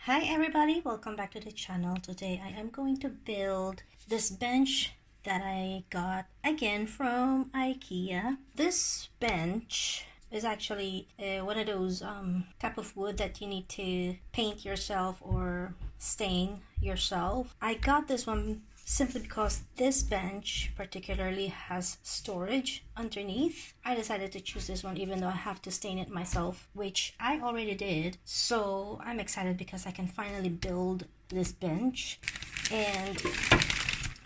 Hi everybody, welcome back to the channel. Today I am going to build this bench that I got again from IKEA. This bench is actually one of those type of wood that you need to paint yourself or stain yourself. I got this one simply because this bench particularly has storage underneath. I decided to choose this one even though I have to stain it myself, which I already did. So I'm excited because I can finally build this bench. And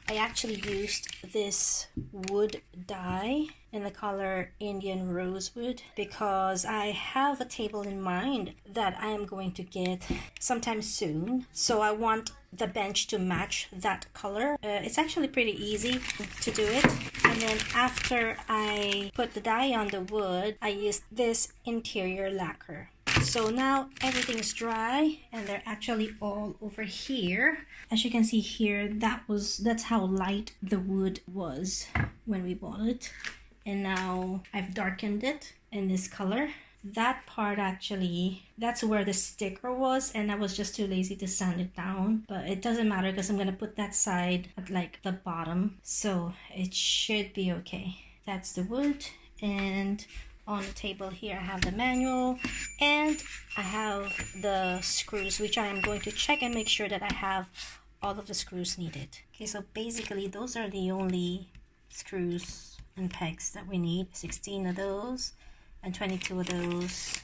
I actually used this wood dye in the color Indian Rosewood because I have a table in mind that I am going to get sometime soon. So I want the bench to match that color. It's actually pretty easy to do it. And then after I put the dye on the wood, I used this interior lacquer. So now everything's dry and they're actually all over here. As you can see here, that's how light the wood was when we bought it. And now I've darkened it in this color. That part actually, that's where the sticker was, and I was just too lazy to sand it down. But it doesn't matter because I'm gonna put that side at like the bottom, so it should be okay. That's the wood, and on the table here I have the manual and I have the screws, which I am going to check and make sure that I have all of the screws needed. Okay, so basically those are the only screws and pegs that we need. 16 of those and 22 of those,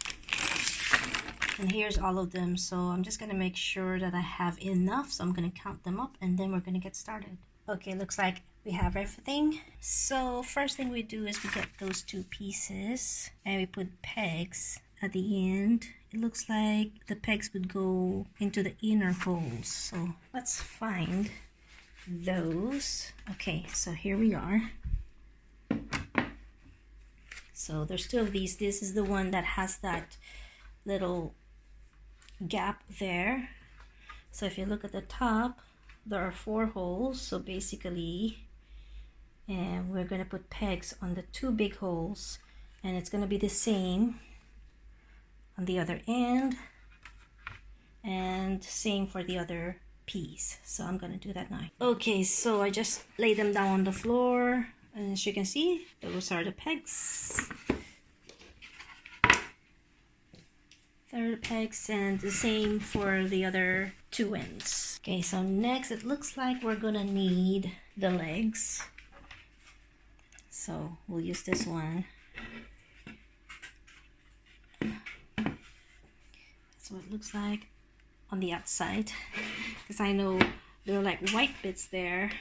and here's all of them. So I'm just gonna make sure that I have enough, so I'm gonna count them up and then we're gonna get started. Okay, looks like we have everything. So first thing we do is we get those two pieces and we put pegs at the end. It looks like the pegs would go into the inner holes, so let's find those. Okay, so here we are. So there's two of these. This is the one that has that little gap there. So if you look at the top, there are 4 holes. So basically, and we're going to put pegs on the 2 big holes, and it's going to be the same on the other end, and same for the other piece. So I'm going to do that now. Okay, so I just lay them down on the floor. And as you can see, those are the pegs. They're the pegs, and the same for the other 2 ends. Okay, so next it looks like we're gonna need the legs. So we'll use this one. That's what it looks like on the outside. Because I know there are like white bits there,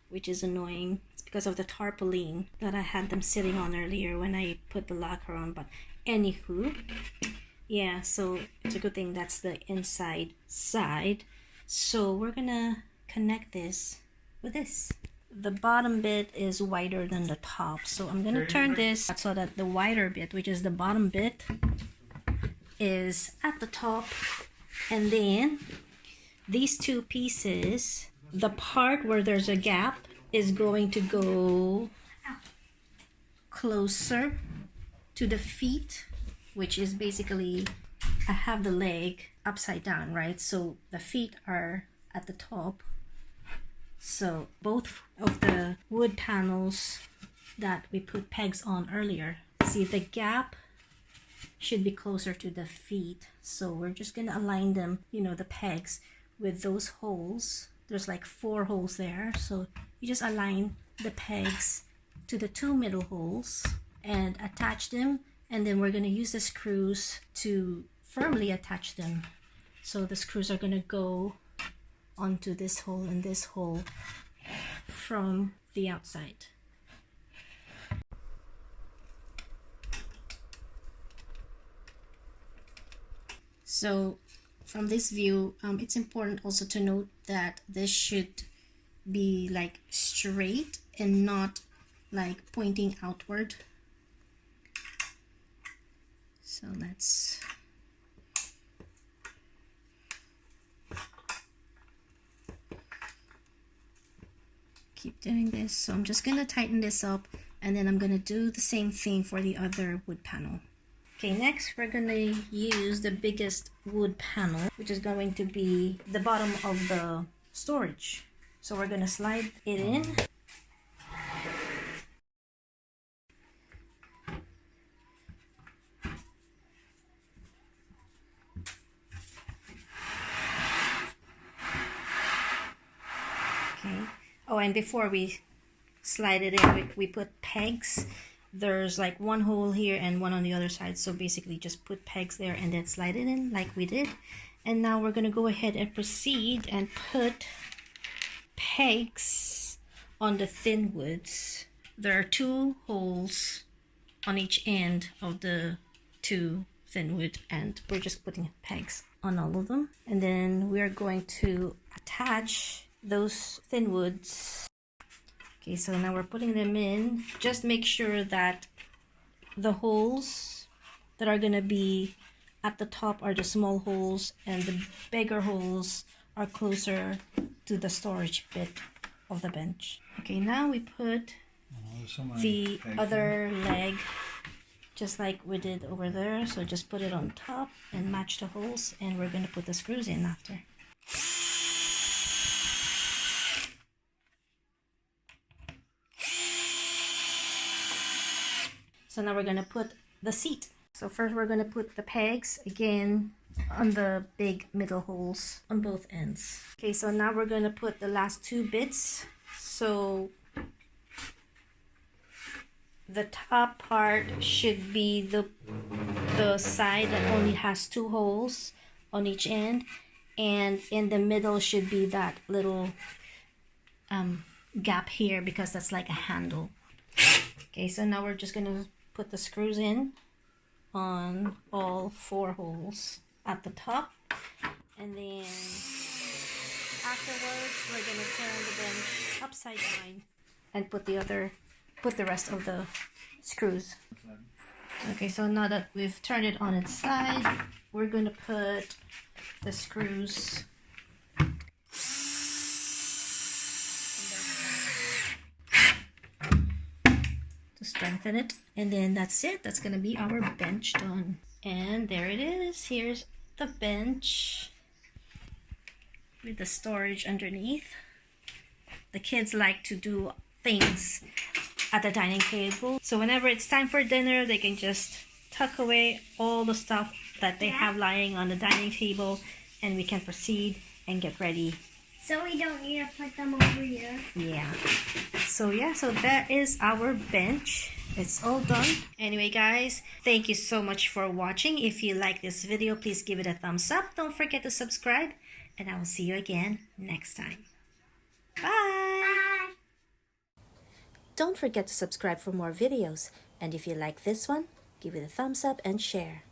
which is annoying. Because of the tarpaulin that I had them sitting on earlier when I put the lacquer on. But anywho, yeah, so it's a good thing that's the inside side. So we're gonna connect this with this. The bottom bit is wider than the top, so I'm gonna turn this so that the wider bit, which is the bottom bit, is at the top. And then these 2 pieces, the part where there's a gap is going to go closer to the feet, which is basically, I have the leg upside down, right? So the feet are at the top. So both of the wood panels that we put pegs on earlier, see the gap should be closer to the feet. So we're just gonna align them, you know, the pegs with those holes. There's like 4 holes there, so you just align the pegs to the 2 middle holes and attach them, and then we're going to use the screws to firmly attach them. So the screws are going to go onto this hole and this hole from the outside. So from this view, it's important also to note that this should be like straight and not like pointing outward. So let's keep doing this. So I'm just gonna tighten this up, and then I'm gonna do the same thing for the other wood panel. Okay, next we're gonna use the biggest wood panel, which is going to be the bottom of the storage. So we're gonna slide it in. Okay. Oh, and before we slide it in, we put pegs. There's like one hole here and one on the other side, so basically just put pegs there and then slide it in like we did. And now we're gonna go ahead and proceed and put pegs on the thin woods. There are 2 holes on each end of the 2 thin wood, and we're just putting pegs on all of them. And then we're going to attach those thin woods. Okay, so now we're putting them in. Just make sure that the holes that are gonna be at the top are the small holes, and the bigger holes are closer to the storage bit of the bench. Okay, now we put the other leg just like we did over there. So just put it on top and match the holes, and we're gonna put the screws in after. So now we're gonna put the seat. So first we're gonna put the pegs again on the big middle holes on both ends. Okay, so now we're gonna put the last 2 bits. So the top part should be the side that only has 2 holes on each end, and in the middle should be that little gap here, because that's like a handle. Okay, so now we're just gonna put the screws in on all 4 holes at the top, and then afterwards we're gonna turn the bench upside down and put the rest of the screws. Okay, so now that we've turned it on its side, we're gonna put the screws to strengthen it, and then that's it. That's gonna be our bench done. And there it is. Here's the bench with the storage underneath. The kids like to do things at the dining table, so whenever it's time for dinner, they can just tuck away all the stuff that they have lying on the dining table, and we can proceed and get ready. So we don't need to put them over here. Yeah. So that is our bench. It's all done. Anyway, guys, thank you so much for watching. If you like this video, please give it a thumbs up. Don't forget to subscribe, and I will see you again next time. Bye! Bye! Don't forget to subscribe for more videos, and if you like this one, give it a thumbs up and share.